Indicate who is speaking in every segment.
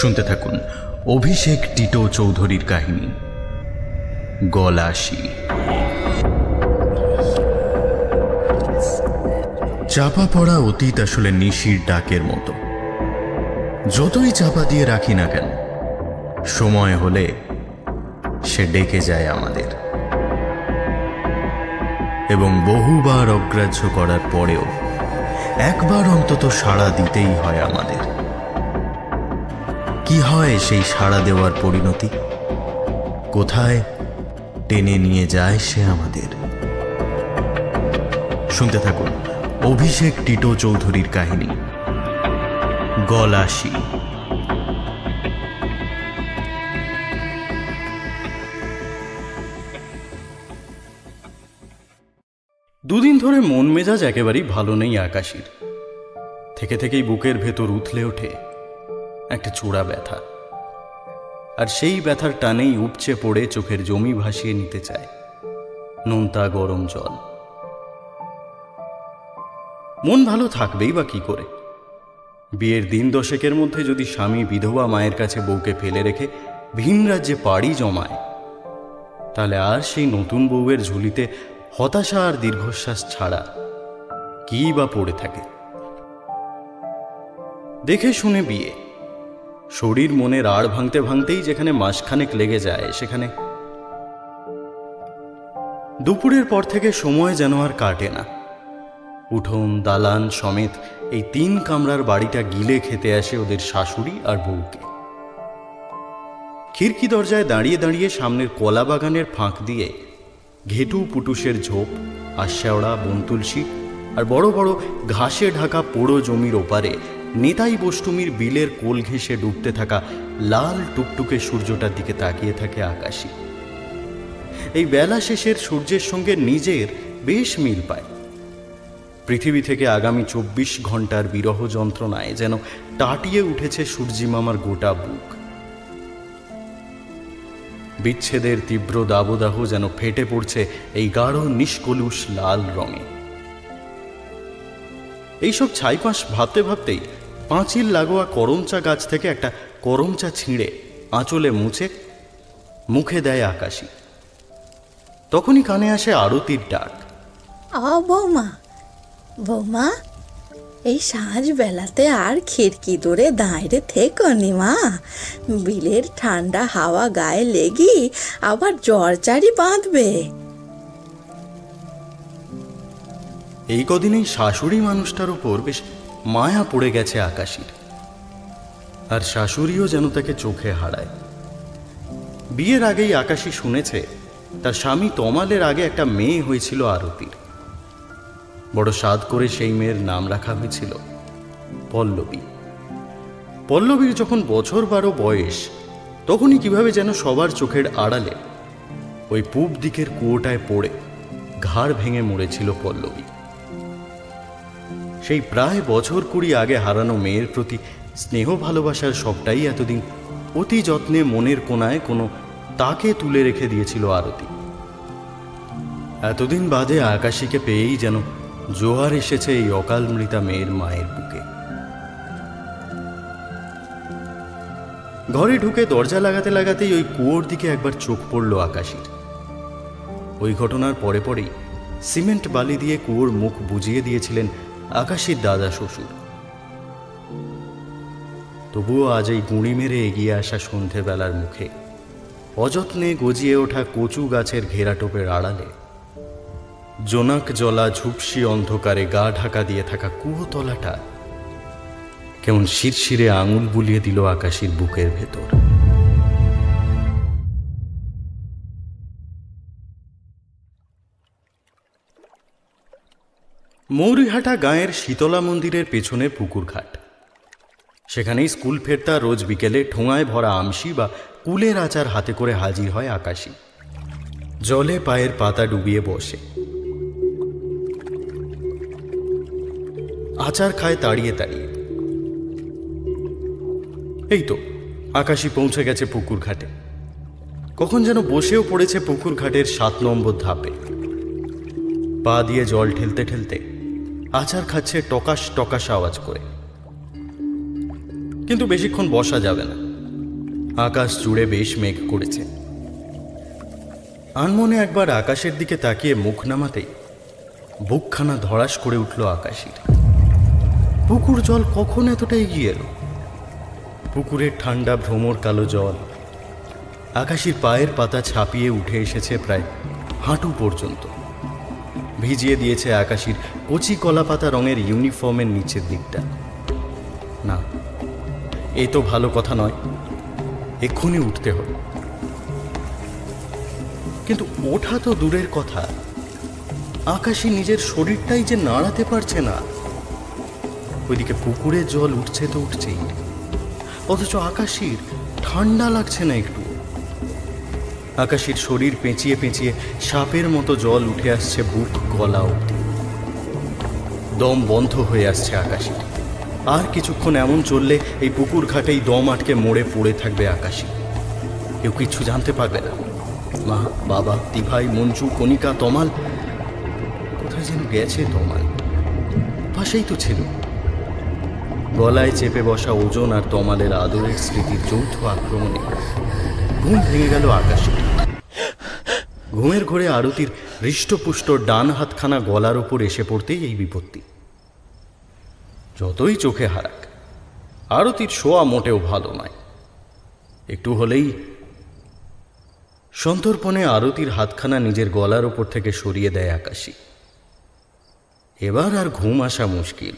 Speaker 1: শুনতে থাকুন অভিষেক টিটো চৌধুরীর কাহিনী গলাশি। চাপা পড়া অতীত আসলে নিশির ডাকের মতো। যতই চাপা দিয়ে রাখি না কেন, সময় হলে সে ডেকে যায় আমাদের, এবং বহুবার অগ্রাহ্য করার পরেও একবার অন্তত সাড়া দিতেই হয় আমাদের। কি হয় সেই সাড়া দেওয়ার পরিণতি? কোথায় টেনে নিয়ে যায় সে আমাদের? শুনতে থাকুন অভিষেক টিটো চৌধুরীর কাহিনী গলাশি।
Speaker 2: দুদিন ধরে মন মেজাজ একেবারেই ভালো নেই আকাশীর। থেকে থেকেই বুকের ভেতর উথলে ওঠে একটা চূড়া ব্যথা, আর সেই ব্যথার টানেই উপচে পড়ে চোখের জমি ভাসিয়ে নিতে চায় নোনতা গরম জল। মন ভালো থাকবেই বা কি করে? বিয়ের দিন দশেকের মধ্যে যদি স্বামী বিধবা মায়ের কাছে বউকে ফেলে রেখে ভিন রাজ্যে পাড়ি জমায়, তাহলে আর সেই নতুন বউয়ের ঝুলিতে হতাশা আর দীর্ঘশ্বাস ছাড়া কি বা পড়ে থাকে? দেখে শুনে বিয়ে, শরীর মনের আড় ভাঙতে ভাঙতেই যেখানে মাসখানেক লেগে যায়, সেখানে দুপুরের পর থেকে সময় যেন আর কাটে না। উঠোন দালান সমেত এই 3 কামরার বাড়িটা গিলে খেতে আসে ওদের শাশুড়ি আর বউকে। খিড়কি দরজায় দাঁড়িয়ে দাঁড়িয়ে সামনের কলা বাগানের ফাঁক দিয়ে ঘেটু পুটুসের ঝোপ, আশ্যাওড়া, বনতুলসী আর বড় বড় ঘাসে ঢাকা পোড়ো জমির ওপারে নেতাই বষ্টুমির বিলের কোল ঘেঁষে ডুবতে থাকা লাল টুকটুকে সূর্যটার দিকে তাকিয়ে থাকে আকাশী। এই বেলা শেষের সূর্যের সঙ্গে নিজের বেশ মিল পায়। পৃথিবী থেকে আগামী 24 ঘন্টার বিরহ যন্ত্রণায় যেন টাটিয়ে উঠেছে সূর্যি মামার গোটা বুক। বিচ্ছেদের তীব্র দাবদাহ যেন ফেটে পড়ছে এই গাঢ় নিষ্কলুষ লাল রঙে। এইসব ছাইপাশ ভাবতে ভাবতেই পাঁচিল লাগোয়া করমচা গাছ থেকে একটা করমচা ছিঁড়ে আঁচলে মুছে মুখে দেয় আকাশী। তখনই কানে আসে আরতির ডাক।
Speaker 3: বৌমা, বৌমা, এই সাঁঝ বেলাতে আর খিড়কি দূরে দাঁড়িয়ে থেকো নি মা। বিলের ঠান্ডা হাওয়া গায়ে লেগি আবার জ্বর চারি বাঁধবে।
Speaker 2: এই কদিনেই শাশুড়ি মানুষটার উপর বেশ মায়া পড়ে গেছে আকাশীর, আর শাশুড়িও যেন তাকে চোখে হারায়। বিয়ের আগেই আকাশী শুনেছে তার স্বামী তমালের আগে একটা মেয়ে হয়েছিল আরতির। বড় সাধ করে সেই মেয়ের নাম রাখা হয়েছিল পল্লবী। পল্লবীর যখন বছর 12 বয়স, তখনই কিভাবে যেন সবার চোখের আড়ালে ওই পূব দিকের কুয়োটায় পড়ে ঘাড় ভেঙে মরেছিল পল্লবী। সেই প্রায় বছর 20 আগে হারানো মেয়ের প্রতি স্নেহ ভালোবাসার সবটাই এতদিন অতি যত্নে মনের কোনায় কোনো তাকে তুলে রেখে দিয়েছিল আরতি। এতদিন বাদে আকাশীকে পেয়েই যেন জোয়ার এসেছে এই অকাল মৃতা মেয়ের মায়ের বুকে। ঘরে ঢুকে দরজা লাগাতে লাগাতেই ওই কুয়োর দিকে একবার চোখ পড়ল আকাশীর। ওই ঘটনার পরে পরেই সিমেন্ট বালি দিয়ে কুয়োর মুখ বুঝিয়ে দিয়েছিলেন আকাশীর দাদা শ্বশুর। তবুও আজ এই গুঁড়ি মেরে এগিয়ে আসা সন্ধেবেলার মুখে অযত্নে গজিয়ে ওঠা কচু গাছের ঘেরাটোপের আড়ালে জোনাক জলা ঝুপসি অন্ধকারে গা ঢাকা দিয়ে থাকা কুয়োতলাটা কেমন শিরশিরে আঙুল বুলিয়ে দিল আকাশীর বুকের ভেতর। মৌরিহাটা গাঁয়ের শীতলা মন্দিরের পেছনে পুকুর ঘাট। সেখানেই স্কুল ফেরতা রোজ বিকেলে ঠোঙায় ভরা আমশি বা কুলের আচার হাতে করে হাজির হয় আকাশী। জলে পায়ের পাতা ডুবিয়ে বসে আচার খায় তাড়িয়ে তাড়িয়ে। এই তো আকাশী পৌঁছে গেছে পুকুর ঘাটে। কখন যেন বসেও পড়েছে পুকুর ঘাটের 7 নম্বর ধাপে। পা দিয়ে জল ঠেলতে ঠেলতে আচার খাচ্ছে টকাশ টকাশ আওয়াজ করে। কিন্তু বেশিক্ষণ বসা যাবে না। আকাশ জুড়ে বেশ মেঘ করেছে। আনমনে একবার আকাশের দিকে তাকিয়ে মুখ নামাতেই বুকখানা ধড়াস করে উঠল আকাশীর। পুকুর জল কখন এতটা এগিয়ে এলো? পুকুরের ঠান্ডা ভ্রমর কালো জল আকাশীর পায়ের পাতা ছাপিয়ে উঠে এসেছে প্রায় হাঁটু পর্যন্ত। ভিজিয়ে দিয়েছে আকাশীর কচি কলা পাতা রঙের ইউনিফর্মের নিচের দিকটা। না, এ তো ভালো কথা নয়, এক্ষুনি উঠতে হবে। কিন্তু ওঠা তো দূরের কথা, আকাশী নিজের শরীরটাই যে নাড়াতে পারছে না। ওইদিকে পুকুরের জল উঠছে তো উঠছেই, অথচ আকাশীর ঠান্ডা লাগছে না একটু। আকাশীর শরীর পেঁচিয়ে পেঁচিয়ে সাপের মতো জল উঠে আসছে বুক গলা অবধি। দম বন্ধ হয়ে আসছে আকাশীর। আর কিছুক্ষণ এমন চললে এই পুকুর ঘাটেই দম আটকে মরে পড়ে থাকবে আকাশী। কেউ কিছু জানতে পারবে না। মা, বাবা, দিভাই, মঞ্জু, কণিকা, তমাল, কোথায় যেন গেছে তমাল? পাশেই তো ছিল। গলায় চেপে বসা ওজন আর তমালের আদরের স্মৃতির যৌথ আক্রমণে ঘুম ভেঙে গেল আকাশে। ঘুমের ঘোরে আরতির হৃষ্টপুষ্ট ডান হাতখানা গলার ওপর এসে পড়তেই এই বিপত্তি। যতই চোখে হারাক, আরতির শোয়া মোটেও ভালো নয়। একটু হলেই সন্তর্পণে আরতির হাতখানা নিজের গলার ওপর থেকে সরিয়ে দেয় আকাশী। এবার আর ঘুম আসা মুশকিল।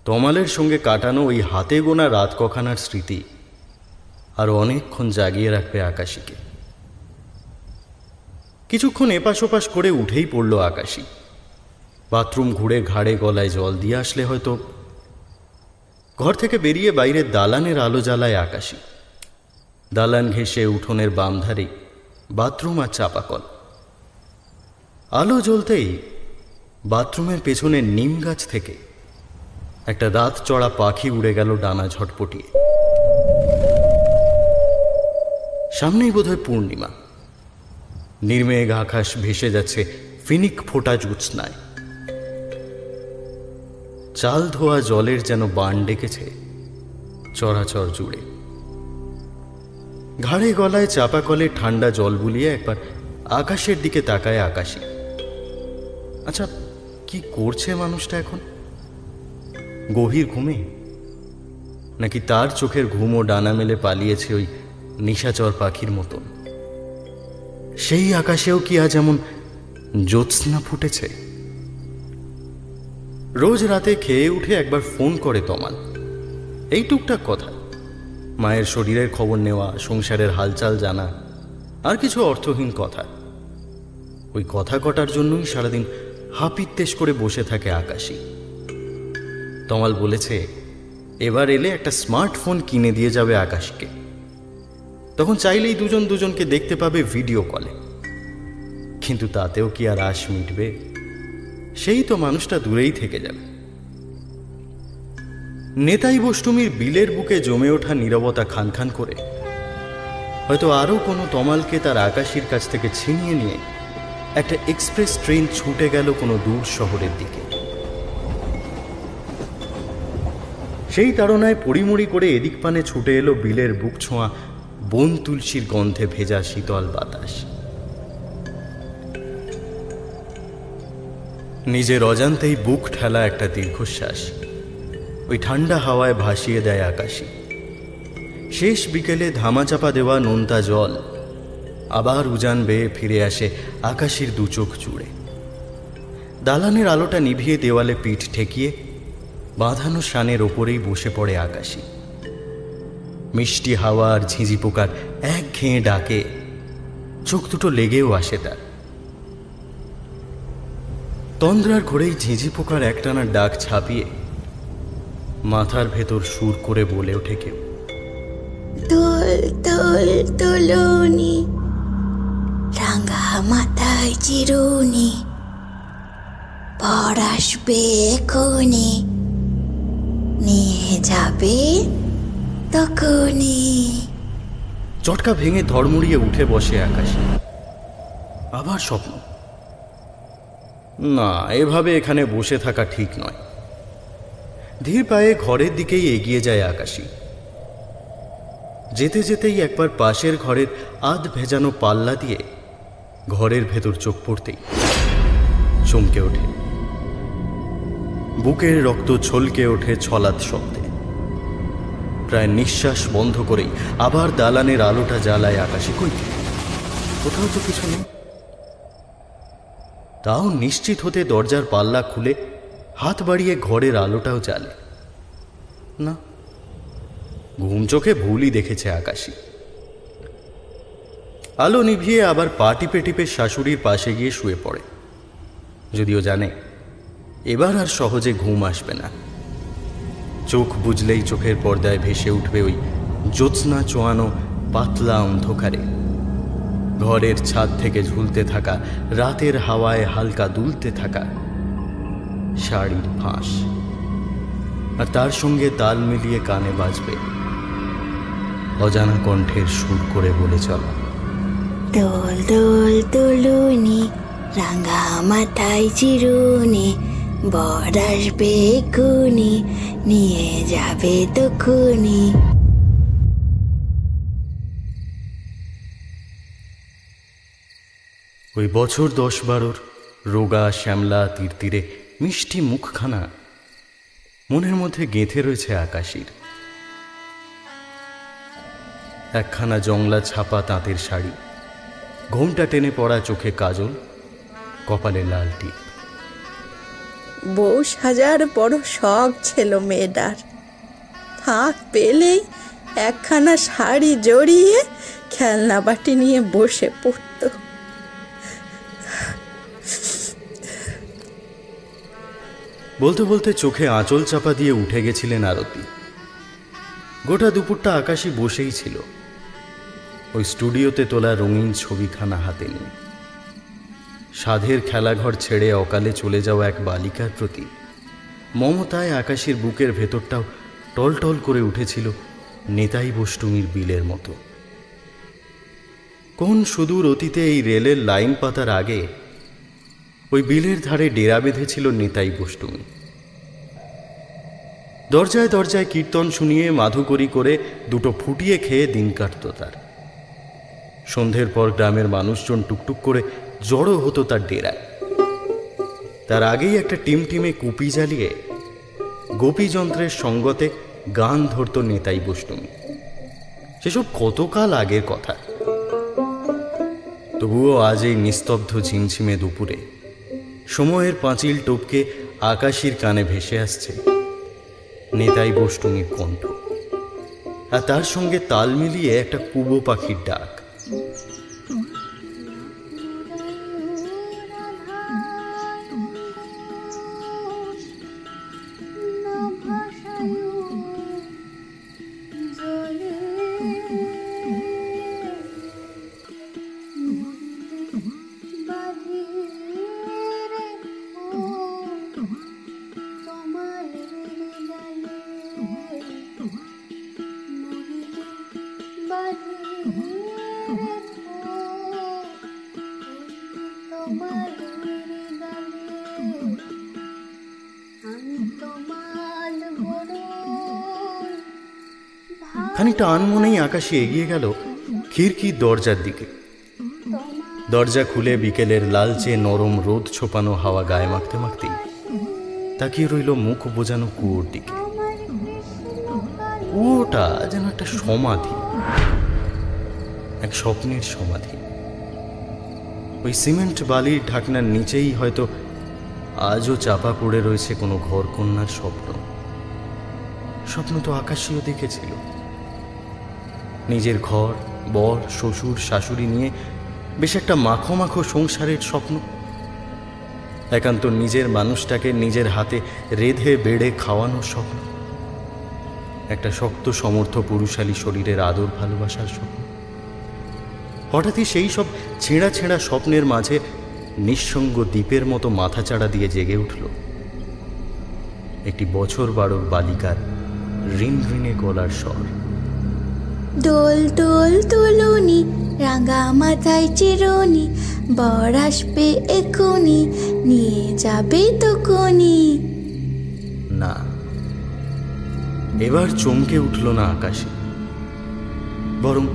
Speaker 2: তমালের সঙ্গে কাটানো ওই হাতে গোনা রাত কখানার স্মৃতি আর অনেকক্ষণ জাগিয়ে রাখবে আকাশীকে। কিছুক্ষণ এপাশ ওপাশ করে উঠেই পড়ল আকাশী। বাথরুম ঘুরে ঘাড়ে গলায় জল দিয়ে আসলে হয়তো। ঘর থেকে বেরিয়ে বাইরের দালানের আলো জ্বালায় আকাশী। দালান ঘেঁষে উঠোনের বাম ধারে বাথরুম আর চাপাকল। আলো জ্বলতেই বাথরুমের পেছনে নিম গাছ থেকে একটা রাত চড়া পাখি উড়ে গেল ডানা ঝটপটিয়ে। সামনেই বোধহয় পূর্ণিমা। নির্মেঘ আকাশ ভেসে যাচ্ছে ফিনিক ফোটা জ্যোৎস্নায়। চাল ধোয়া জলের যেন বান ডেকেছে চরাচর জুড়ে। ঘাড়ে গলায় চাপা কলে ঠান্ডা জল বুলিয়ে একবার আকাশের দিকে তাকায় আকাশী। আচ্ছা, কি করছে মানুষটা এখন? গভীর ঘুমে, নাকি তার চোখের ঘুমও ডানা মেলে পালিয়েছে ওই নিশাচর পাখির মতন? সেই আকাশেও কি আজ এমন জ্যোৎস্না ফুটেছে? রোজ রাতে খেয়ে উঠে একবার ফোন করে তমাল। এই টুকটাক কথা, মায়ের শরীরের খবর নেওয়া, সংসারের হালচাল জানা, আর কিছু অর্থহীন কথা। ওই কথা কটার জন্যই সারাদিন হাপিত্তেশ করে বসে থাকে আকাশী। তমাল বলেছে এবার এলে একটা স্মার্টফোন কিনে দিয়ে যাবে আকাশকে। তখন চাইলেই দুজন দুজনকে দেখতে পাবে ভিডিও কলে। কিন্তু তাতেও কি আর আশ মিটবে? সেই তো মানুষটা দূরেই থেকে যাবে। নেতাই বষ্টমীর বিলের বুকে জমে ওঠা নীরবতা খান খান করে হয়তো আরও কোনো তমালকে তার আকাশীর কাছ থেকে ছিনিয়ে নিয়ে একটা এক্সপ্রেস ট্রেন ছুটে গেল কোনো দূর শহরের দিকে। সেই তাড়নায় পড়িমড়ি করে এদিক পানে ছুটে এলো বিলের বুক ছোঁয়া বন তুলসীর গন্ধে ভেজা শীতল বাতাস। নিজের অজান্তেই বুক ঠেলা একটা দীর্ঘশ্বাস ওই ঠান্ডা হাওয়ায় ভাসিয়ে দেয় আকাশী। শেষ বিকেলে ধামাচাপা দেওয়া নোনতা জল আবার উজান বেয়ে ফিরে আসে আকাশীর দু চোখ জুড়ে। দালানের আলোটা নিভিয়ে দেওয়ালে পিঠ ঠেকিয়ে বাঁধানো শানের ওপরেই বসে পড়ে আকাশী। মিষ্টি হাওয়া আর ঝিঁঝি পোকার এক ঘেঁয়ে ডাকে চোখ দুটো লেগেও আসে তার। তন্দ্রার ঘোরেই ঝিঁঝি পোকার একটানা ডাক ছাপিয়ে মাথার ভেতর সুর করে বলে ওঠে কেউ,
Speaker 3: তোল তোল তোলনি, রাঙা মাথায় চিরুনি, পর আসবে এখনি, নিয়ে যাবে তখনই।
Speaker 2: চটকা ভেঙে ধড়মুড়িয়ে উঠে বসে আকাশী। আবার স্বপ্ন? না, এভাবে এখানে বসে থাকা ঠিক নয়। ধীর পায়ে ঘরের দিকেই এগিয়ে যায় আকাশী। যেতে যেতেই একবার পাশের ঘরের আধ ভেজানো পাল্লা দিয়ে ঘরের ভেতর চোখ পড়তেই চমকে ওঠে। বুকের রক্ত ছলকে ওঠে ছলাৎ শব্দে। প্রায় নিঃশ্বাস বন্ধ করেই আবার দালানের আলোটা জ্বালায় আকাশে। কোথাও তো কিছু নেই। তাও নিশ্চিত হতে দরজার পাল্লা খুলে হাত বাড়িয়ে ঘরের আলোটাও জ্বালে না। ঘুম চোখে ভুলই দেখেছে আকাশী। আলো নিভিয়ে আবার পা টিপে টিপে শাশুড়ির পাশে গিয়ে শুয়ে পড়ে, যদিও জানে এবার আর সহজে ঘুম আসবে না। চোখ বুঝলেই চোখের পর্দায় ভেসে উঠবে ওই জ্যোৎস্না চোয়ানো পাতলা অন্ধকারে ঘরের ছাদ থেকে ঝুলতে থাকা, রাতের হাওয়ায় হালকা দুলতে থাকা শাড়ির ফাঁস। আর তার সঙ্গে তাল মিলিয়ে কানে বাজবে অজানা কণ্ঠের সুর করে বলে চলা,
Speaker 4: দোল দোল দুলুনি, রাঙা মাথায় চিরুনি, বর আসবে এক্ষুনি, নিয়ে যাবে তখুনি।
Speaker 2: ওই বছর 10-12 রোগা শ্যামলা তীরে মিষ্টি মুখখানা মনের মধ্যে গেঁথে রয়েছে আকাশীর। একখানা জংলা ছাপা তাঁতের শাড়ি, ঘোমটা টেনে পড়া চোখে কাজল, কপালে লাল টিপ।
Speaker 3: বউ সাজার বড় শখ ছিল মেয়েটার। ফাঁক পেলেই একখানা শাড়ি জড়িয়ে খেলনা বাটি নিয়ে বসে পড়ত।
Speaker 2: বলতে বলতে চোখে আঁচল চাপা দিয়ে উঠে গেছিলেন আরতি। গোটা দুপুরটা আকাশী বসেই ছিল ওই স্টুডিওতে তোলা রঙিন ছবিখানা হাতে নিয়ে। সাধের খেলাঘর ছেড়ে অকালে চলে যাওয়া এক বালিকার প্রতি মমতায় আকাশীর বুকের ভেতরটাও টলটল করে উঠেছিল নেতাই বষ্টুমির বিলের মতো। কোন সুদূর অতীতে এই রেলের লাইন পাতার আগে ওই বিলের ধারে ডেরা বেঁধেছিল নেতাই বষ্টুমি। দরজায় দরজায় কীর্তন শুনিয়ে মাধুকরী করে দুটো ফুটিয়ে খেয়ে দিন কাটত তার। সন্ধ্যের পর গ্রামের মানুষজন টুকটুক করে জড়ো হতো তার ডেরায়। তার আগেই একটা টিমটিমে কুপি জ্বালিয়ে গোপীযন্ত্রের সঙ্গতে গান ধরত নেতাই বষ্টুমি। সেসব কতকাল আগের কথা। তবুও আজ এই নিস্তব্ধ ঝিমঝিমে দুপুরে সময়ের পাঁচিল টপকে আকাশীর কানে ভেসে আসছে নেতাই বষ্টুমির কণ্ঠ, আর তার সঙ্গে তাল মিলিয়ে একটা কুবো পাখির ডাক। খানিকটা আনমনেই আকাশে এগিয়ে গেল খিড়কির দরজার দিকে। দরজা খুলে বিকেলের লালচে নরম রোদ ছোপানো হাওয়া গায়ে মাখতে মাখতেই তাকিয়ে রইল মুখ বোঝানো কুয়োর দিকে। কুয়োটা যেন একটা সমাধি, এক স্বপ্নের সমাধি। ওই সিমেন্ট বালির ঢাকনার নিচেই হয়তো আজও চাপা পড়ে রয়েছে কোনো ঘরকন্যার স্বপ্ন। স্বপ্ন তো আকাশীও দেখেছিল, নিজের ঘর, বর, শ্বশুর, শাশুড়ি নিয়ে বেশ একটা মাখো মাখো সংসারের স্বপ্ন। একান্ত নিজের মানুষটাকে নিজের হাতে রেঁধে বেড়ে খাওয়ানোর স্বপ্ন। একটা শক্ত সমর্থ পুরুষালী শরীরের আদর ভালোবাসার স্বপ্ন। হঠাৎই সেই সব ছেঁড়া ছেঁড়া স্বপ্নের মাঝে নিঃসঙ্গ দ্বীপের মতো মাথাচাড়া দিয়ে জেগে উঠল একটি বছর 12 বালিকার ঋণ ঋণে গলার স্বর।
Speaker 4: দোল দোল তুলুনি, রাঙা মাথায় চিরুনি, বর আসবে এক্ষুনি, নিয়ে যাবে তখুনি।
Speaker 2: না, এবার চমকে উঠল না আকাশে। বরং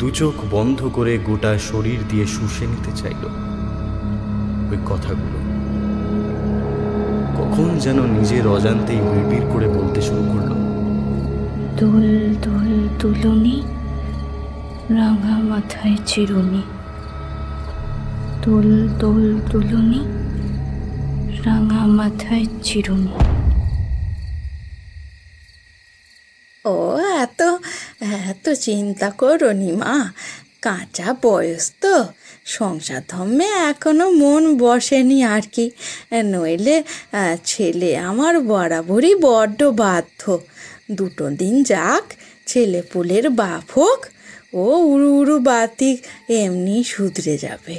Speaker 2: দু চোখ বন্ধ করে গোটা শরীর দিয়ে শুষে নিতে চাইল ওই কথাগুলো। কখন যেন নিজের অজান্তেই বিড়বিড় করে বলতে শুরু করলো,
Speaker 5: দোল দোল দুলুনি, রাঙা মাথায় চিরুনি। দোল দোল দুলুনি, রাঙা মাথায় চিরুনি।
Speaker 3: ও এত এত চিন্তা করোনি মা, কাঁচা বয়স তো, সংসার ধর্মে এখনো মন বসেনি আর কি। নইলে ছেলে আমার বরাবরই বড্ড বাধ্য। দুটো দিন যাক, ছেলে পুলের বাপ হোক, ও উড়ু উড়ু বাতি এমনি শুধরে যাবে।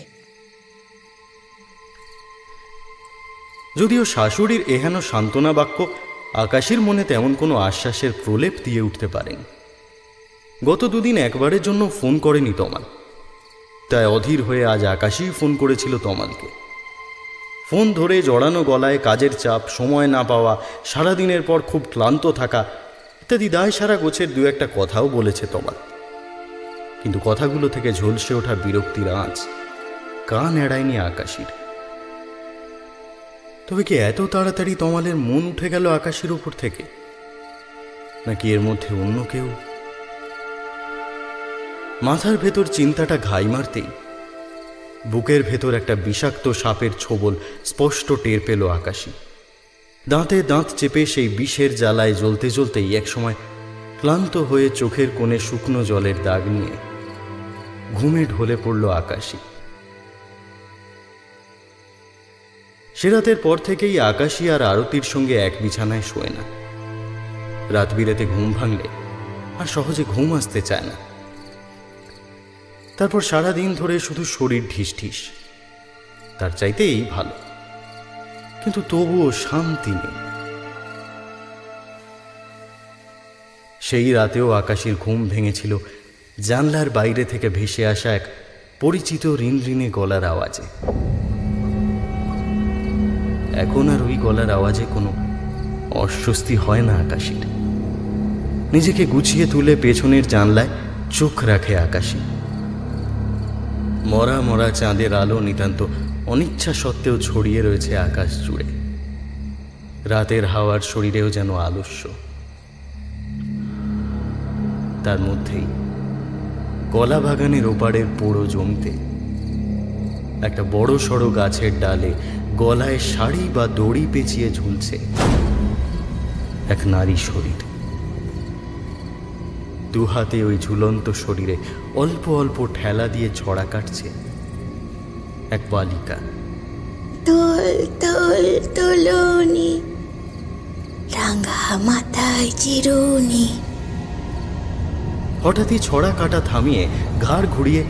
Speaker 2: যদিও শাশুড়ির এহেন সান্ত্বনা বাক্য আকাশীর মনে তেমন কোনো আশ্বাসের প্রলেপ দিয়ে উঠতে পারেনি। গত দুদিন একবারের জন্য ফোন করেনি তমাল, তাই অধীর হয়ে আজ আকাশী ফোন করেছিল তমালকে। ফোন ধরে জড়ানো গলায় কাজের চাপ, সময় না পাওয়া, সারাদিনের পর খুব ক্লান্ত থাকা ইত্যাদি দায় সারা গোছের দু একটা কথাও বলেছে তমাল। কিন্তু কথাগুলো থেকে ঝলসে ওঠা বিরক্তির আঁচ কান এড়ায়নি আকাশীর। তবে কি এত তাড়াতাড়ি তমালের মন উঠে গেল আকাশের উপর থেকে, নাকি এর মধ্যে অন্য কেউ? মাথার ভেতর চিন্তাটা ঘাই মারতেই বুকের ভেতর একটা বিষাক্ত সাপের ছোবল স্পষ্ট টের পেল আকাশী। দাঁতে দাঁত চেপে সেই বিষের জ্বালায় জ্বলতে জ্বলতেই একসময় ক্লান্ত হয়ে চোখের কোণে শুকনো জলের দাগ নিয়ে ঘুমে ঢলে পড়ল আকাশী। সে রাতের পর থেকেই আকাশী আর আরতির সঙ্গে এক বিছানায় শোয় না। রাত বিরেতে ঘুম ভাঙলে আর সহজে ঘুম আসতে চায় না। তারপর সারাদিন ধরে শুধু শরীর ঢিস ঢিস। তার চাইতে এই ভালো, কিন্তু তবুও শান্তি নেই। সেই রাতেও আকাশীর ঘুম ভেঙেছিল জানলার বাইরে থেকে ভেসে আসা এক পরিচিত রিনরিনে গলার আওয়াজে। এখন আর ওই গলার আওয়াজে কোনো অস্বস্তি হয় না আকাশীর। নিজেকে গুছিয়ে তুলে পেছনের জানলায় চোখ রাখে আকাশী। মরা মরা চাঁদের আলো নিতান্ত অনিচ্ছা সত্ত্বেও ছড়িয়ে রয়েছে আকাশ জুড়ে। রাতের হাওয়ার শরীরেও যেন আলস্য। তার মধ্যেই কলা বাগানের ওপারের পোড়ো জমিতে একটা বড় সড়ো গাছের ডালে গলায় শাড়ি বা দড়ি পেঁচিয়ে ঝুলছে এক নারী শরীর। দুহাতে ওই ঝুলন্ত শরীরে অল্প অল্প ঠেলা দিয়ে ছড়া কাটছে এক বালিকা।
Speaker 4: দোল দোল দুলুনি, রাঙা মাথায় চিরুনি।
Speaker 2: হঠাৎই ছড়া কাটা থামিয়ে ঘাড় ঘুরিয়ে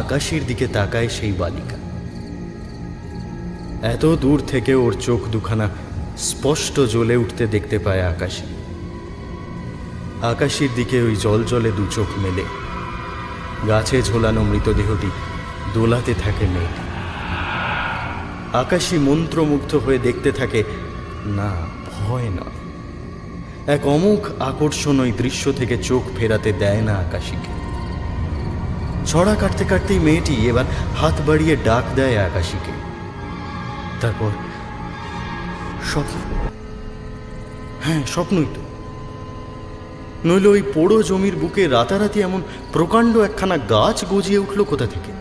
Speaker 2: আকাশের দিকে তাকায় সেই বালিকা। এত দূর থেকে ওর চোখ দুখানা স্পষ্ট জ্বলে উঠতে দেখতে পায় আকাশী। আকাশের দিকে ওই জল জলে দু চোখ মেলে গাছে ঝোলানো মৃতদেহটি দোলাতে থাকে মেয়েটি। আকাশী মন্ত্রমুগ্ধ হয়ে দেখতে থাকে, না ভয় নয়, এক অমোঘ আকর্ষণ ওই দৃশ্য থেকে চোখ ফেরাতে দেয় না আকাশীকে। ছড়া কাটতে কাটতেই মেয়েটি এবার হাত বাড়িয়ে ডাক দেয় আকাশীকে। তারপর স্বপ্ন, হ্যাঁ স্বপ্নই তো, নইলে ওই পোড়ো জমির বুকে রাতারাতি এমন প্রকাণ্ড একখানা গাছ গজিয়ে উঠল কোথা থেকে?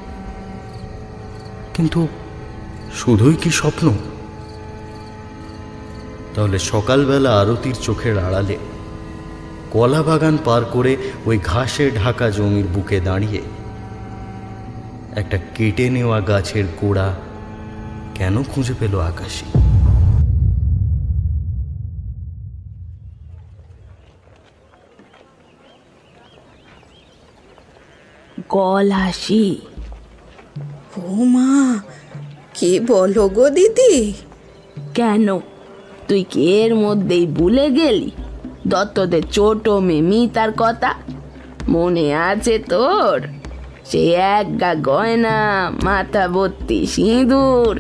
Speaker 2: কিন্তু শুধুই কি স্বপ্ন? তাহলে সকালবেলা আরতির চোখের আড়ালে কলা বাগান পার করে ওই ঘাসে ঢাকা জমির বুকে দাঁড়িয়ে একটা কেটে নেওয়া গাছের গোড়া কেন খুঁজে পেল আকাশী?
Speaker 5: গলাসি।
Speaker 3: ও মা, কি বলো গো দিদি?
Speaker 5: কেন, তুই কি এর মধ্যেই ভুলে গেলি দত্তদের ছোট মেয়ে তার কথা? মনে আছে তোর? সে এক গা গয়না, মাথা ভর্তি সিঁদুর।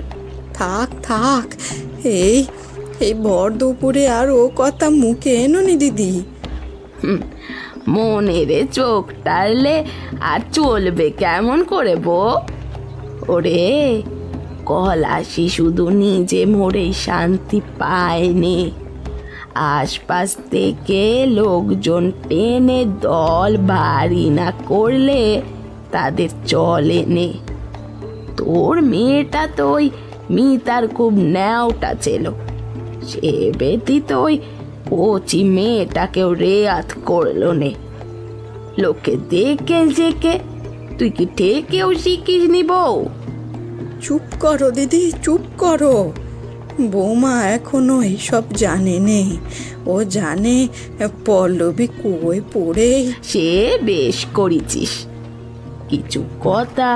Speaker 3: থাক থাক, এই এই ভর দুপুরে আর ও কথা মুখে এনোনি দিদি।
Speaker 5: মনেরে চোখ টানলে আর চলবে কেমন করে বউ? ওরে, কলাসি শুধু নিজে মরেই শান্তি পায়নি, আশপাশ থেকে লোকজন টেনে দল ভারী না করলে তাদের চলে নে। তোর মেয়েটা তো ওই মিতার খুব ন্যাওটা ছিল, সে বেটি তো ওই কচি মেয়েটাকেও রেয়াত করলো নে। লোকে দেখে জেকে তুই কি ঠেকেও শিখিস নি বউ?
Speaker 3: চুপ করো দিদি, চুপ করো। বৌমা এখনো এইসব জানে নে। ও জানে পল্লবী কুয়োয় পড়ে।
Speaker 5: সে বেশ করেছিস, কিছু কথা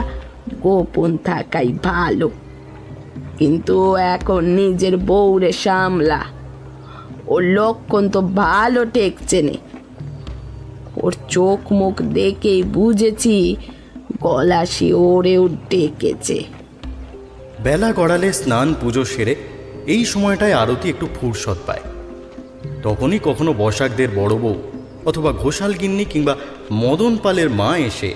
Speaker 5: গোপন থাকাই ভালো, কিন্তু এখন নিজের বউরে সামলা। ওর লক্ষণ তো ভালো ঠেকছে নে। ওর চোখ মুখ দেখেই বুঝেছি গলাসি ওরেও ডেকেছে।
Speaker 2: বেলা গড়ালে স্নান পুজো সেরে এই সময়টায় আরতি একটু ফুরসত পায়। তখনই কখনো বসাকদের বড় বউ অথবা ঘোষাল গিন্নি কিংবা মদন পালের মা এসে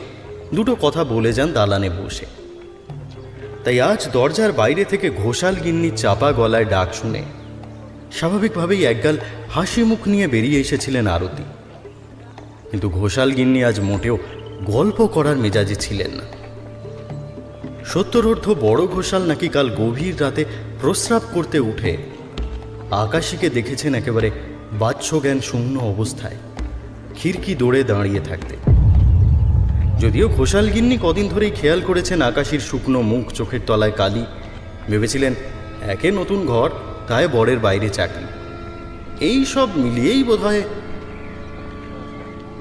Speaker 2: দুটো কথা বলে যান দালানে বসে। তাই আজ দরজার বাইরে থেকে ঘোষাল গিন্নির চাপা গলায় ডাক শুনে স্বাভাবিকভাবেই একগাল হাসি মুখ নিয়ে বেরিয়ে এসেছিলেন আরতি। কিন্তু ঘোষাল গিন্নি আজ মোটেও গল্প করার মেজাজে ছিলেন না। সত্তরর্ধ বড় ঘোষাল নাকি কাল গভীর রাতে প্রস্রাব করতে উঠে আকাশীকে দেখেছেন একেবারে বাহ্যজ্ঞান শূন্য অবস্থায় খিড়কি দৌড়ে দাঁড়িয়ে থাকতে। যদিও ঘোষাল গিন্নি কদিন ধরেই খেয়াল করেছেন আকাশীর শুকনো মুখ, চোখের তলায় কালি, ভেবেছিলেন একে নতুন ঘর, তাই বরের বাইরে চাকরি, এই সব মিলিয়েই বোধহয়।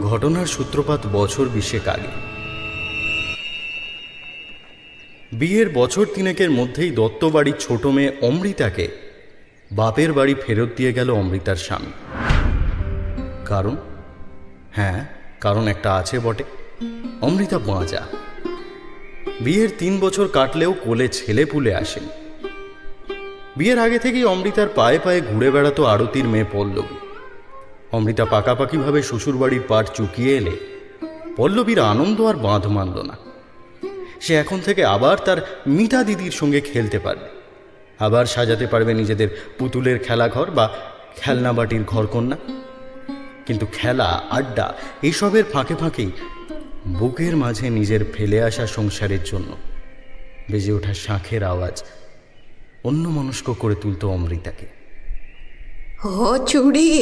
Speaker 2: ঘটনার সূত্রপাত বছর 20 আগে। বিয়ের বছর 3 মধ্যেই দত্তবাড়ির ছোট মেয়ে অমৃতাকে বাপের বাড়ি ফেরত দিয়ে গেল অমৃতার স্বামী। কারণ? হ্যাঁ, কারণ একটা আছে বটে। অমৃতা বাঁচা। বিয়ের 3 বছর কাটলেও কোলে ছেলে পুলে আসেন। বিয়ের আগে থেকেই অমৃতার পায়ে পায়ে ঘুরে বেড়াতো আরতির মেয়ে পল্লবী। অমৃতা পাকাপাকিভাবে শ্বশুরবাড়ির পাট চুকিয়ে এলে পল্লবীর আনন্দ আর বাঁধ মানল না। সে এখন থেকে আবার তার মিতা দিদির সঙ্গে খেলতে পারবে, আবার সাজাতে পারবে নিজেদের পুতুলের খেলাঘর বা খেলনাবাটির ঘরকন্যা। কিন্তু খেলা, আড্ডা এইসবের ফাঁকে ফাঁকেই বুকের মাঝে নিজের ফেলে আসা সংসারের জন্য বেজে ওঠা শাঁখের আওয়াজ অন্যমনস্ক করে তুলত অমৃতাকে।
Speaker 3: ও চুড়ি,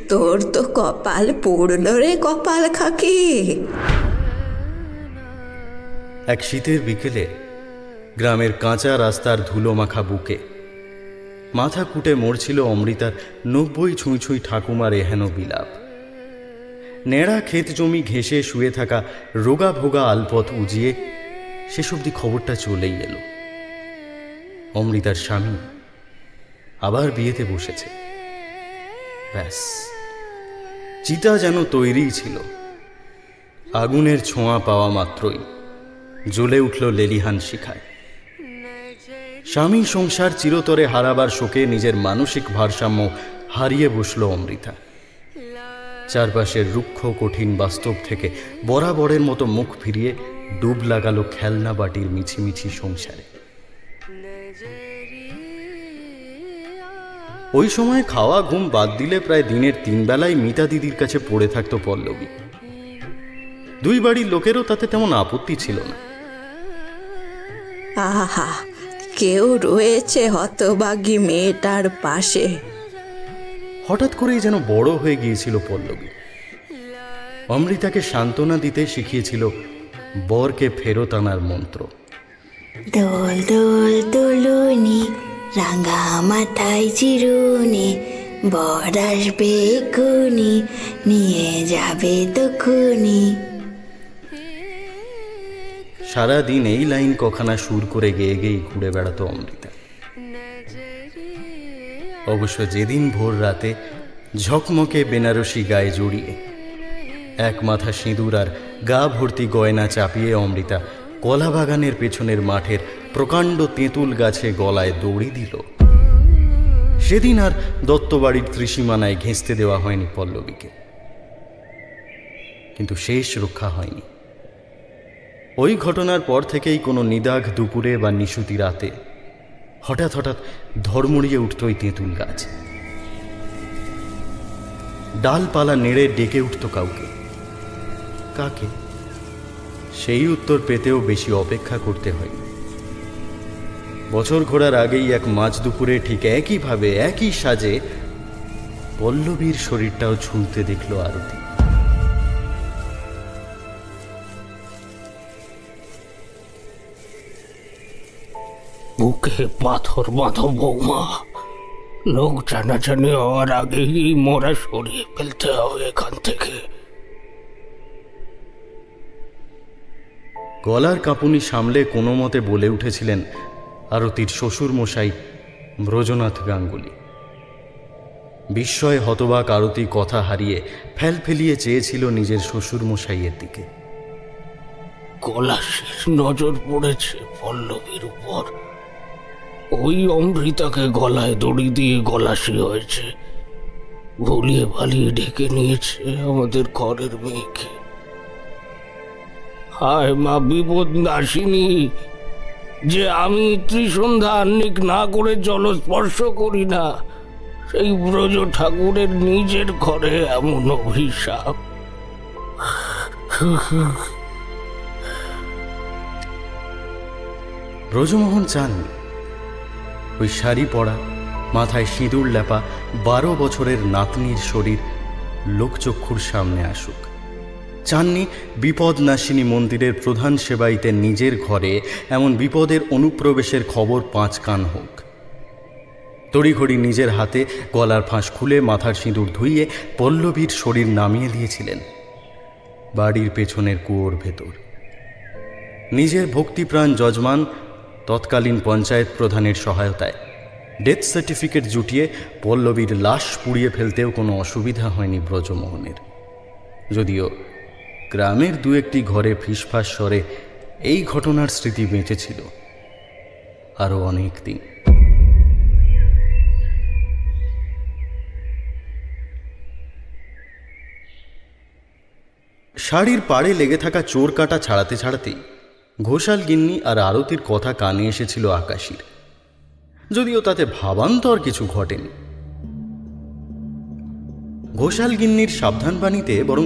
Speaker 3: তোর তো কপাল পড়ল রে কপাল খাকি।
Speaker 2: এক শীতের বিকেলে গ্রামের কাঁচা রাস্তার ধুলো মাখা বুকে মাথা কুটে মরছিল অমৃতার 90 ছুঁই ছুঁই ঠাকুমার এহেন বিলাপ। নেড়া ক্ষেত জমি ঘেঁষে শুয়ে থাকা রোগা ভোগা আলপথ উজিয়ে শেষ অবধি খবরটা চলেই এলো। অমৃতার স্বামী আবার বিয়েতে বসেছে। ব্যাস, চিতা যেন তৈরিই ছিল। আগুনের ছোঁয়া পাওয়া মাত্রই জ্বলে উঠল লেলিহান শিখায়। স্বামী সংসার চিরতরে হারাবার শোকে নিজের মানসিক ভারসাম্য হারিয়ে বসল অমৃতা। চারপাশের রুক্ষ কঠিন বাস্তব থেকে বরাবরের মতো মুখ ফিরিয়ে ডুব লাগালো খেলনা বাটির মিছিমিছি সংসারে। ওই সময় খাওয়া ঘুম বাদ দিলে প্রায় দিনের 3 বেলায় মিতা দিদির কাছে পড়ে থাকতো পল্লবী। দুই বাড়ির লোকেরও তাতে তেমন আপত্তি ছিল না।
Speaker 3: আহা, কেউ রয়েছে হতভাগী মেয়েটার পাশে।
Speaker 2: হঠাৎ করেই যেন বড় হয়ে গিয়েছিল পল্লবী। অমৃতাকে সান্ত্বনা দিতে শিখিয়েছিল বরকে ফেরত আনার মন্ত্র।
Speaker 4: দোল দোল দোলনি, রাঙা মাথায় চিরুনি, বর আসবে এক্ষুনি, নিয়ে যাবে তখুনি।
Speaker 2: সারাদিন এই লাইন কখানা সুর করে গেয়ে গেয়ে ঘুরে বেড়াতো অমৃতা। অবশ্য যেদিন ভোর রাতে ঝকমকে বেনারসি গায়ে জড়িয়ে এক মাথা সিঁদুর আর গা ভর্তি গয়না চাপিয়ে অমৃতা কলা বাগানের পেছনের মাঠের প্রকাণ্ড তেঁতুল গাছে গলায় দড়ি দিল, সেদিন আর দত্তবাড়ির ত্রিসীমানায় ঘেঁষতে দেওয়া হয়নি পল্লবীকে। কিন্তু শেষ রক্ষা হয়নি। ওই ঘটনার পর থেকেই কোনো নিদাঘ দুপুরে বা নিশুতি রাতে হঠাৎ হঠাৎ ধর্মড়িয়ে উঠত ওই তেঁতুল গাছ। ডালপালা নেড়ে ডেকে উঠত কাউকে। কাকে? সেই উত্তর পেতেও বেশি অপেক্ষা করতে হয়নি। বছর ঘোরার আগেই এক মাঝ দুপুরে ঠিক একইভাবে একই সাজে পল্লবীর শরীরটাও ঝুলতে দেখল আরতি।
Speaker 6: বুকে পাথর বাঁধো বৌমা, লোক জানাজানি হওয়ার আগেই মোরা সরিয়ে ফেলতে হবে এখান থেকে।
Speaker 2: গলার কাঁপুনি সামলে কোনো মতে বলে উঠেছিলেন আরতির শ্বশুর মশাই ব্রজনাথ গাঙ্গুলি। বিস্ময়ে হতবাক আরতি কথা হারিয়ে ফেলিয়ে চেয়েছিল নিজের শ্বশুর মশাইয়ের দিকে।
Speaker 6: গলাশির নজর পড়েছে পল্লবীর উপর। ওই অমৃতাকে গলায় দড়ি দিয়ে গলাশি হয়েছে, ভুলিয়ে ভালিয়ে ঢেকে নিয়েছে আমাদের ঘরের মেয়েকে। হায় মা বিপদ নাশিনী, যে আমি ত্রিসন্ধ্যা আহ্নিক না করে জলস্পর্শ করি না, সেই ব্রজ ঠাকুরের নিজের ঘরে এমন অভিশাপ।
Speaker 2: ব্রজমোহন চাননি ওই শাড়ি পরা, মাথায় সিঁদুর লেপা 12 বছরের নাতনির শরীর লোকচক্ষুর সামনে আসুক। চাননি বিপদ নাশিনী মন্দিরের প্রধান সেবাইতে নিজের ঘরে এমন বিপদের অনুপ্রবেশের খবর 5 কান হোক। তড়িঘড়ি নিজের হাতে গলার ফাঁস খুলে মাথার সিঁদুর ধুইয়ে পল্লবীর শরীর নামিয়ে দিয়েছিলেন বাড়ির পেছনের কুয়োর ভেতর। নিজের ভক্তিপ্রাণ যজমান তৎকালীন পঞ্চায়েত প্রধানের সহায়তায় ডেথ সার্টিফিকেট জুটিয়ে পল্লবীর লাশ পুড়িয়ে ফেলতেও কোনো অসুবিধা হয়নি ব্রজমোহনের। যদিও গ্রামের 2-1টি ঘরে ফিসফাস স্বরে এই ঘটনার স্মৃতি বেঁচেছিল আরও অনেক দিন। শাড়ির পাড়ে লেগে থাকা চোর কাটা ছাড়াতে ছাড়াতেই ঘোষাল গিন্নি আর আরতির কথা কানে এসেছিল আকাশীর, যদিও তাতে ভাবান্তর কিছু ঘটেনি। ঘোষাল গিন্নির সাবধানবাণীতে বরং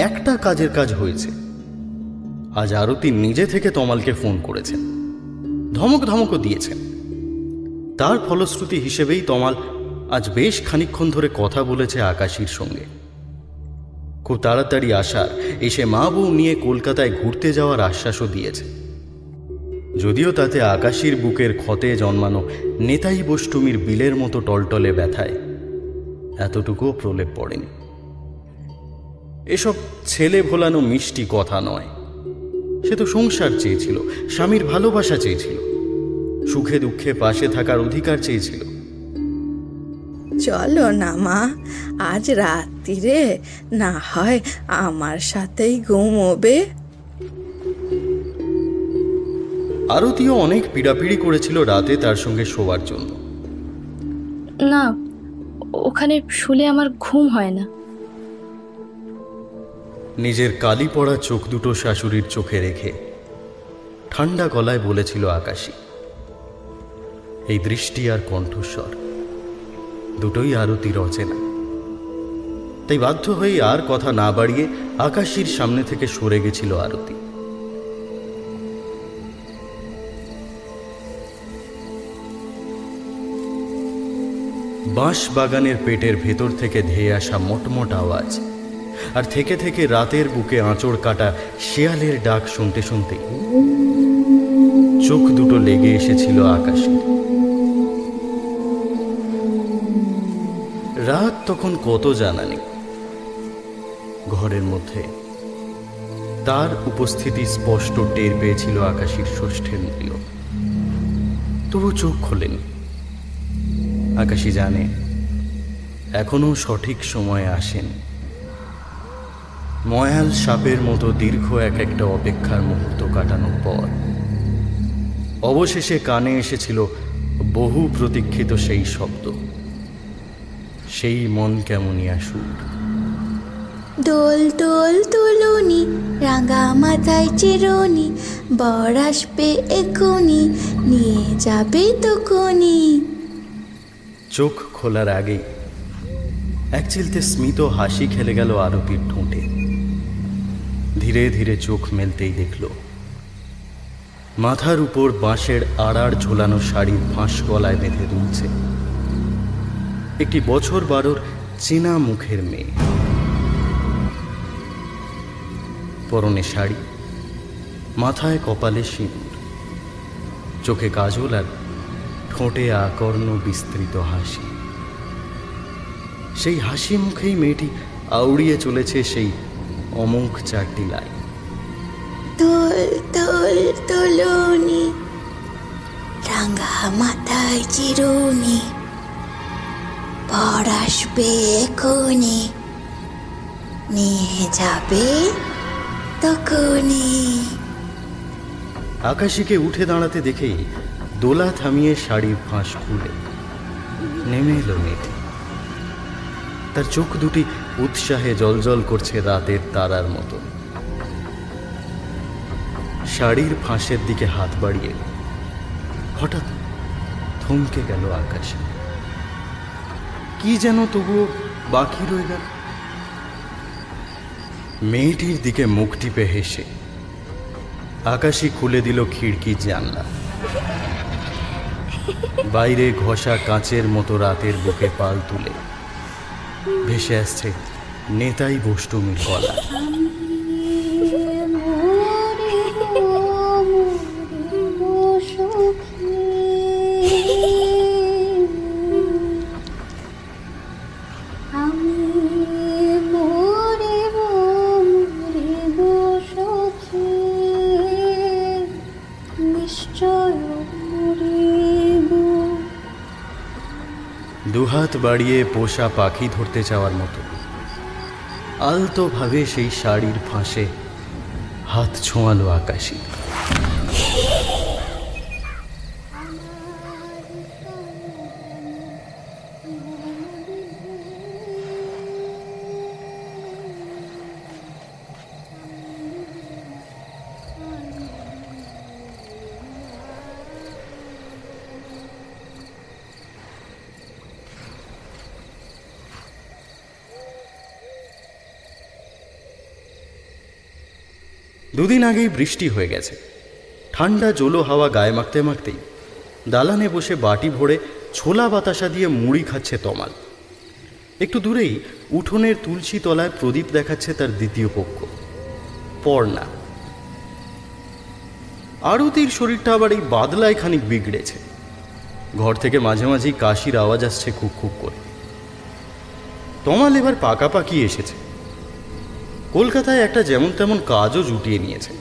Speaker 2: একটা কাজের কাজ হয়েছে। আজ আরতি নিজে থেকে তমালকে ফোন করেছেন, ধমকও দিয়েছেন। তার ফলশ্রুতি হিসেবেই তমাল আজ বেশ খানিকক্ষণ ধরে কথা বলেছে আকাশীর সঙ্গে। খুব তাড়াতাড়ি আসার, এসে মা বউ নিয়ে কলকাতায় ঘুরতে যাওয়ার আশ্বাসও দিয়েছে। যদিও তাতে আকাশীর বুকের ক্ষতে জন্মানো নেতাই বষ্টমীর বিলের মতো টলটলে ব্যথায় এতটুকুও প্রলেপ পড়েনি। এসব ছেলে ভোলানো মিষ্টি কথা নয়। সে তো সংসার চেয়েছিল, স্বামীর ভালোবাসা চেয়েছিল, সুখে দুঃখে পাশে থাকার অধিকার চেয়েছিল।
Speaker 3: চলো না মা, আজ রাত্রিরে না হয় আমার সাথেই ঘুমোবে।
Speaker 2: আরতিও অনেক পীড়াপিড়ি করেছিল রাতে তার সঙ্গে শোবার জন্য।
Speaker 7: না, ওখানে শুলে আমার ঘুম হয় না।
Speaker 2: নিজের কালি পড়া চোখ দুটো শাশুড়ির চোখে রেখে ঠান্ডা গলায় বলেছিল আকাশী। এই দৃষ্টি আর কণ্ঠস্বর দুটোই আরতির অচেনা। তাই বাধ্য হয়ে আর কথা না বাড়িয়ে আকাশীর সামনে থেকে সরে গেছিল আরতি। বাঁশ বাগানের পেটের ভেতর থেকে ধেয়ে আসা মোটমোট আওয়াজ আর থেকে থেকে রাতের বুকে আঁচড় কাটা শেয়ালের ডাক শুনতে শুনতে চোখ দুটো লেগে এসেছিল আকাশীর। রাত তখন কত জানা নেই। ঘরের মধ্যে তার উপস্থিতি স্পষ্ট টের পেয়েছিল আকাশীর ষষ্ঠেন্দ্রিয়। তবু চোখ খোলেনি। আকাশী জানে এখনো সঠিক সময়ে আসেনি। ময়াল সাপের মতো দীর্ঘ একটা অপেক্ষার মুহূর্ত কাটানোর পর অবশেষে কানে এসেছিল বহু প্রতীক্ষিত সেই শব্দ, সেই মন কেমনিয়া সুর।
Speaker 4: দোল দোল তুলো রাঙা মাথায় চিরুনি, বর আসবে এক্ষুনি, নিয়ে যাবে তখুনি।
Speaker 2: চোখ খোলার আগেই এক চিলতে স্মিত হাসি খেলে গেল আরতির ঠোঁটে। ধীরে ধীরে চোখ মেলতেই দেখল মাথার উপর বাঁশের আড়ার ঝোলানো শাড়ির ফাঁস গলায় বেঁধে দুলছে একটি বছর 12 চেনা মুখের মেয়ে। পরনে শাড়ি, মাথায় কপালে সিঁদুর, চোখে কাজল আর ঠোঁটে আকর্ণ বিস্তৃত হাসি। সেই হাসি মুখেই মেয়েটি আউড়িয়ে চলেছে সেই অমোঘ 4টি লাইন।
Speaker 4: দোল দোল দোলনি, রাঙা মাথায় চিরুনি, বর আসবে এক্ষুনি, নিয়ে যাবে তখুনি।
Speaker 2: আকাশীকে উঠে দাঁড়াতে দেখেই দোলা থামিয়ে শাড়ির ফাঁস খুলে নেমে এলো মেয়েটি। তার চোখ দুটি উৎসাহে জলজল করছে রাতের তারার মতো। শাড়ির ফাঁসের দিকে হাত বাড়িয়ে হঠাৎ থমকে গেল আকাশে। কি যেন তবুও বাকি রয়ে গেল। মেয়েটির দিকে মুখ টিপে হেসে আকাশী খুলে দিল খিড়কির জানলা। বাইরে ঘষা কাঁচের মতো রাতের বুকে পাল তুলে ভেসে আসছে নেতাই বষ্টমীর গলা। দুহাত বাড়িয়ে পোষা পাখি ধরতে চাওয়ার মতো আলতো ভাবে সেই শাড়ির ফাঁসে হাত ছোঁয়ালো আকাশী। দুদিন আগেই বৃষ্টি হয়ে গেছে। ঠান্ডা জলো হাওয়া গায়ে মাখতে মাখতেই দালানে বসে বাটি ভরে ছোলা বাতাসা দিয়ে মুড়ি খাচ্ছে তমাল। একটু দূরেই উঠোনের তুলসী তলায় প্রদীপ দেখাচ্ছে তার দ্বিতীয় পক্ষ, পর্ণা। আরতির শরীরটা আবার এই বাদলায় খানিক বিগড়েছে। ঘর থেকে মাঝে মাঝেই কাশির আওয়াজ আসছে খুব খুব করে। তমাল এবার পাকাপাকি এসেছে। কলকাতায় একটা যেমন তেমন কাজও জুটিয়ে নিয়েছে।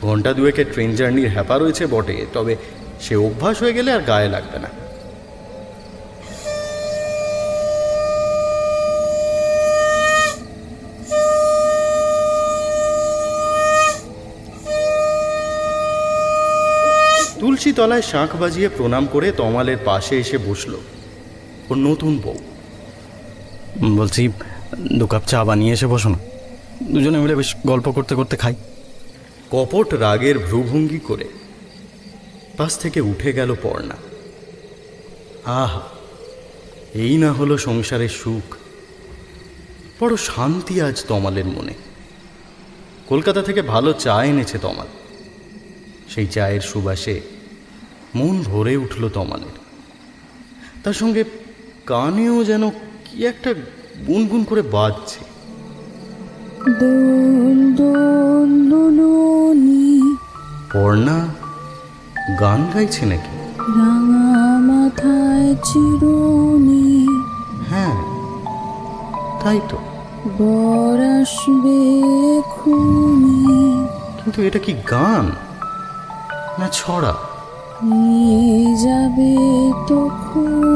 Speaker 2: ঘন্টা দুয়েকের ট্রেন জার্নির হ্যাপা রয়েছে বটে, তবে সে অভ্যাস হয়ে গেলে আর গায়ে লাগবে না। তুলসী তলায় শাঁখ বাজিয়ে প্রণাম করে তমালের পাশে এসে বসল ওর নতুন বউ। বলছি, 2 কাপ চা বানিয়ে এসে বসো না, দুজনে মিলে বেশ গল্প করতে করতে খাই। কপট রাগের ভ্রুভঙ্গি করে পাশ থেকে উঠে গেল পর্ণা। আহা, এই না হলো সংসারের সুখ। বড় শান্তি আজ তমালের মনে। কলকাতা থেকে ভালো চা এনেছে তমাল। সেই চায়ের সুবাসে মন ভরে উঠল তমালের। তার সঙ্গে কানেও যেন কি একটা গুনগুন করে বাজছে। পর্ণা গান গাইছে নাকি?
Speaker 5: রাঙা মাথায় চিরুনি,
Speaker 2: হ্যাঁ তাই তো।
Speaker 5: বর আসবে এক্ষুনি,
Speaker 2: কিন্তু এটা কি গান না ছড়া?
Speaker 5: নিয়ে যাবে তখন